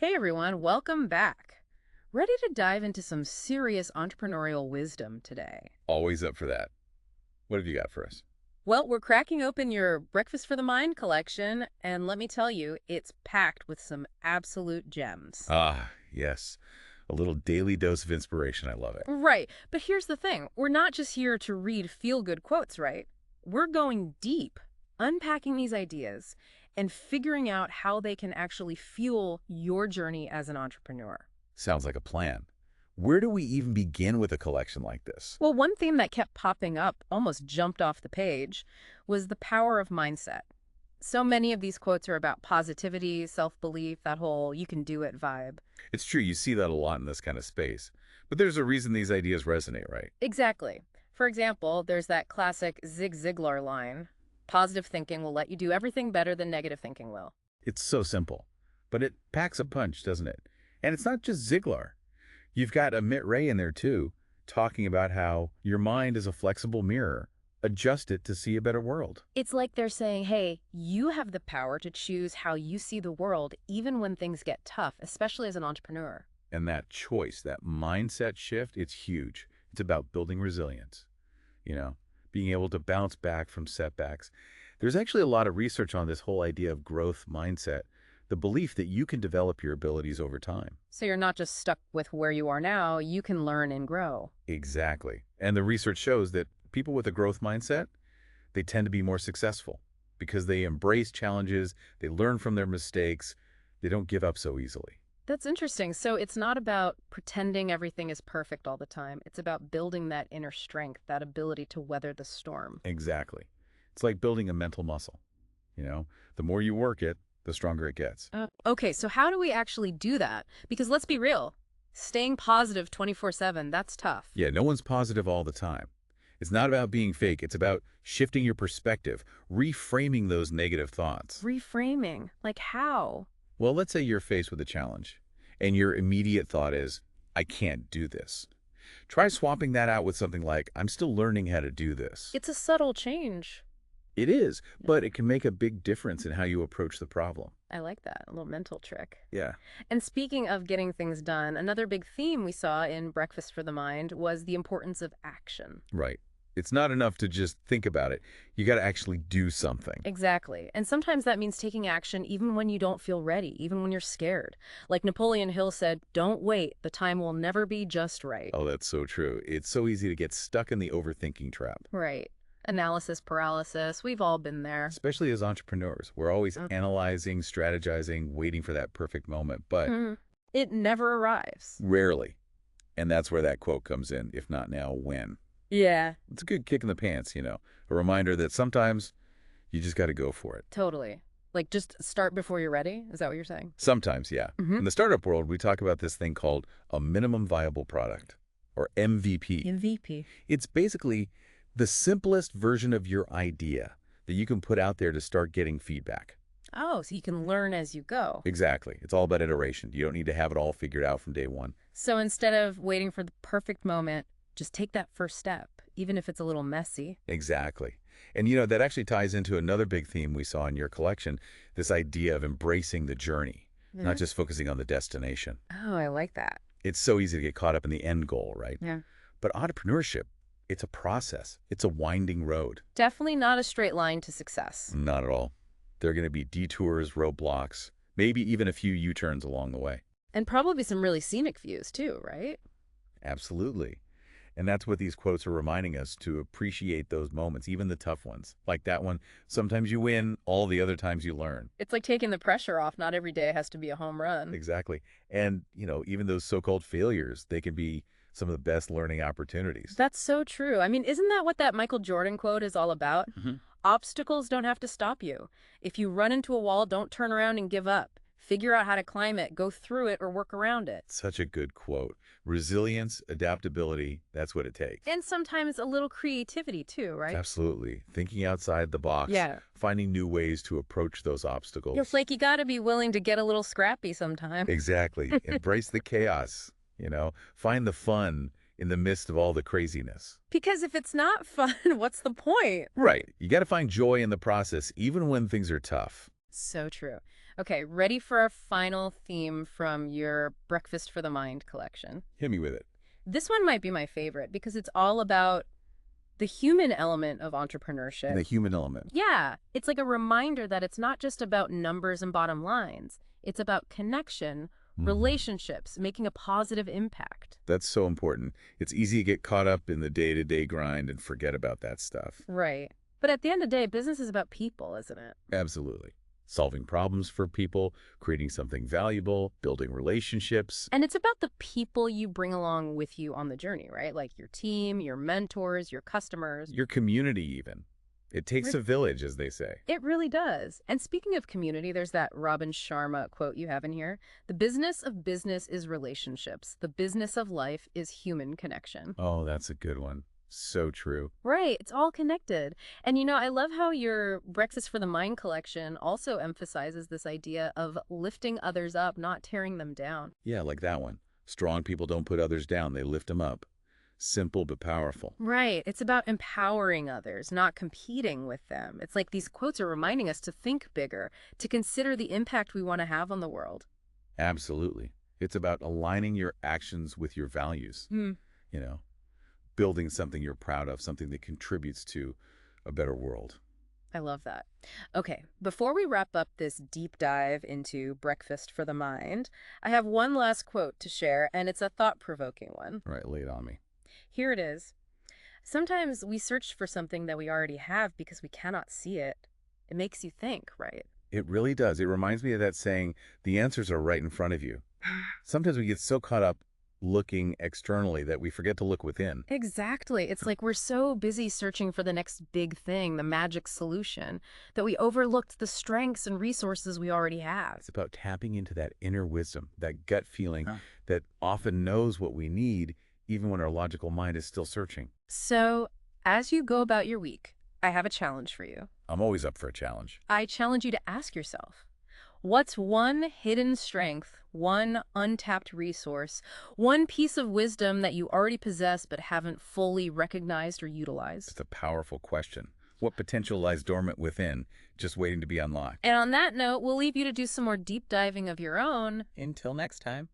Hey everyone, welcome back. Ready to dive into some serious entrepreneurial wisdom today? Always up for that. What have you got for us? Well, we're cracking open your Breakfast for the Mind collection, and let me tell you, it's packed with some absolute gems. Ah, yes. A little daily dose of inspiration. I love it. Right, but here's the thing. We're not just here to read feel-good quotes, right? We're going deep, unpacking these ideas, and figuring out how they can actually fuel your journey as an entrepreneur. Sounds like a plan. Where do we even begin with a collection like this? Well, one theme that kept popping up, almost jumped off the page, was the power of mindset. So many of these quotes are about positivity, self-belief, that whole you can do it vibe. It's true, you see that a lot in this kind of space. But there's a reason these ideas resonate, right? Exactly. For example, there's that classic Zig Ziglar line, positive thinking will let you do everything better than negative thinking will. It's so simple. But it packs a punch, doesn't it? And it's not just Ziglar. You've got Amit Ray in there too, talking about how your mind is a flexible mirror. Adjust it to see a better world. It's like they're saying, hey, you have the power to choose how you see the world even when things get tough, especially as an entrepreneur. And that choice, that mindset shift, it's huge. It's about building resilience, you know, being able to bounce back from setbacks. There's actually a lot of research on this whole idea of growth mindset, the belief that you can develop your abilities over time. So you're not just stuck with where you are now, you can learn and grow. Exactly. And the research shows that people with a growth mindset, they tend to be more successful because they embrace challenges, they learn from their mistakes, they don't give up so easily. That's interesting. So it's not about pretending everything is perfect all the time. It's about building that inner strength, that ability to weather the storm. Exactly. It's like building a mental muscle. The more you work it, the stronger it gets. Okay, so how do we actually do that? Because let's be real, staying positive 24/7, that's tough. Yeah, no one's positive all the time. It's not about being fake. It's about shifting your perspective, reframing those negative thoughts. Reframing, like how? Well, let's say you're faced with a challenge, and your immediate thought is, I can't do this. Try swapping that out with something like, I'm still learning how to do this. It's a subtle change. It is, but it can make a big difference in how you approach the problem. I like that, a little mental trick. Yeah, And speaking of getting things done, another big theme we saw in Breakfast for the Mind was the importance of action. right. It's not enough to just think about it. You got to actually do something. Exactly. And sometimes that means taking action even when you don't feel ready, even when you're scared. Like Napoleon Hill said, don't wait. The time will never be just right. Oh, that's so true. It's so easy to get stuck in the overthinking trap. Right. Analysis paralysis. We've all been there. Especially as entrepreneurs, we're always Mm. analyzing, strategizing, waiting for that perfect moment, but Mhm. It never arrives. rarely. And that's where that quote comes in, if not now, when. Yeah, It's a good kick in the pants, a reminder that sometimes you just got to go for it. totally. Like just start before you're ready. Is that what you're saying? Sometimes, yeah. Mm-hmm. In the startup world, we talk about this thing called a minimum viable product, or MVP. MVP. It's basically the simplest version of your idea that you can put out there to start getting feedback. Oh, so you can learn as you go. Exactly. It's all about iteration. You don't need to have it all figured out from day one. So instead of waiting for the perfect moment, just take that first step, even if it's a little messy. Exactly. And that actually ties into another big theme we saw in your collection, this idea of embracing the journey, not Mhm. just focusing on the destination. Oh, I like that. It's so easy to get caught up in the end goal, right? Yeah. But entrepreneurship, it's a process. It's a winding road. Definitely not a straight line to success. Not at all. There are going to be detours, roadblocks, maybe even a few U-turns along the way. And probably some really scenic views too, right? Absolutely. And that's what these quotes are reminding us, to appreciate those moments, even the tough ones. Like that one, sometimes you win, all the other times you learn. It's like taking the pressure off. Not every day has to be a home run. Exactly. And, even those so-called failures, they can be some of the best learning opportunities. That's so true. I mean, isn't that what that Michael Jordan quote is all about? Mhm. Obstacles don't have to stop you. If you run into a wall, don't turn around and give up. Figure out how to climb it, go through it, or work around it. Such a good quote. Resilience, adaptability, that's what it takes. And sometimes a little creativity too, right? Absolutely. Thinking outside the box, Yeah. finding new ways to approach those obstacles. It's like you got to be willing to get a little scrappy sometime. Exactly. Embrace the chaos, find the fun in the midst of all the craziness. Because if it's not fun, what's the point? Right. You got to find joy in the process, even when things are tough. So true. Okay, ready for our final theme from your Breakfast for the Mind collection. Hit me with it. This one might be my favorite because it's all about the human element of entrepreneurship. The human element. Yeah, it's like a reminder that it's not just about numbers and bottom lines. It's about connection, relationships, making a positive impact. That's so important. It's easy to get caught up in the day-to-day grind and forget about that stuff. Right. But at the end of the day, business is about people, isn't it? Absolutely. Solving problems for people, creating something valuable, building relationships. And it's about the people you bring along with you on the journey, right? Like your team, your mentors, your customers. Your community even. It takes a village, as they say. It really does. And speaking of community, there's that Robin Sharma quote you have in here. The business of business is relationships. The business of life is human connection. Oh, that's a good one. So true. Right. It's all connected. And I love how your Breakfast for the Mind collection also emphasizes this idea of lifting others up, not tearing them down. Yeah, like that one. Strong people don't put others down, they lift them up. Simple but powerful. Right. It's about empowering others, not competing with them. It's like these quotes are reminding us to think bigger, to consider the impact we want to have on the world. Absolutely. It's about aligning your actions with your values. Hmm. You know, building something you're proud of, something that contributes to a better world. I love that. Okay, before we wrap up this deep dive into Breakfast for the Mind, I have one last quote to share, and it's a thought-provoking one. All right, lay it on me. Here it is. Sometimes we search for something that we already have because we cannot see it. It makes you think, right? It really does. It reminds me of that saying, the answers are right in front of you. Sometimes we get so caught up looking externally that we forget to look within. Exactly. It's like we're so busy searching for the next big thing, the magic solution, that we overlooked the strengths and resources we already have. It's about tapping into that inner wisdom, that gut feeling that often knows what we need, even when our logical mind is still searching. So, as you go about your week, I have a challenge for you. I'm always up for a challenge. I challenge you to ask yourself, what's one hidden strength, one untapped resource, one piece of wisdom that you already possess but haven't fully recognized or utilized? It's a powerful question. What potential lies dormant within, just waiting to be unlocked? And on that note, we'll leave you to do some more deep diving of your own. Until next time.